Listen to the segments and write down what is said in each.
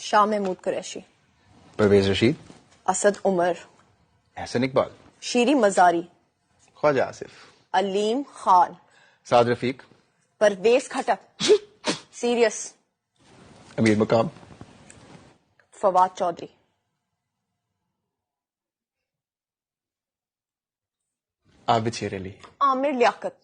शाह महमूद कुरैशी, परवेज रशीद, असद उमर, एहसन इकबाल, शीरी मजारी, ख्वाजा आसिफ, अलीम खान, साद रफीक, परवेज खटक, serious, अमीर मकाम, फवाद चौधरी, आबिद शेर अली, आमिर लियाकत,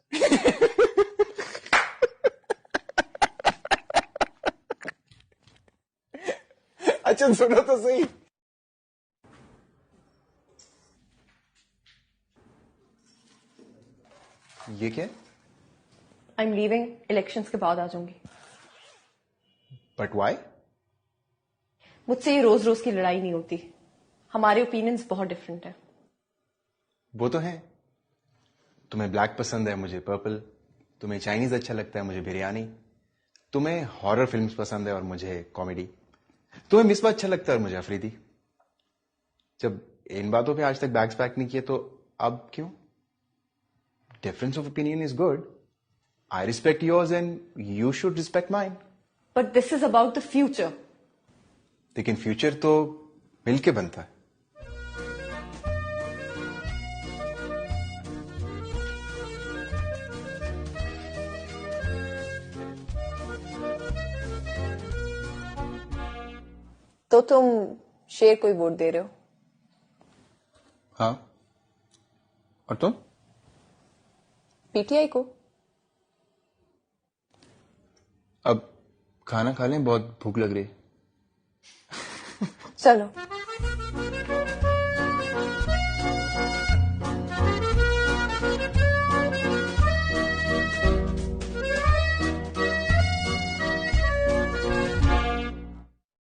अच्छा सुनो तो सही। ये क्या? आई एम लीविंग, इलेक्शंस के बाद आ जाऊंगी। But why? मुझसे ये रोज रोज की लड़ाई नहीं होती। हमारे ओपिनियंस बहुत डिफरेंट हैं। वो तो है। तुम्हें ब्लैक पसंद है, मुझे पर्पल। तुम्हें चाइनीज अच्छा लगता है, मुझे बिरयानी। तुम्हें हॉरर फिल्म्स पसंद है और मुझे कॉमेडी। तुम्हें मिसबा अच्छा लगता है और मुझे अफरीदी। जब इन बातों पे आज तक बैग्स पैक नहीं किए तो अब क्यों? Difference of opinion is good. I respect yours and you should respect mine. But this is about the future. लेकिन फ्यूचर तो मिलके बनता है। तो तुम शेर को ही वोट दे रहे हो? हाँ, और तुम? पीटीआई को। अब खाना खा लें, बहुत भूख लग रही है। चलो।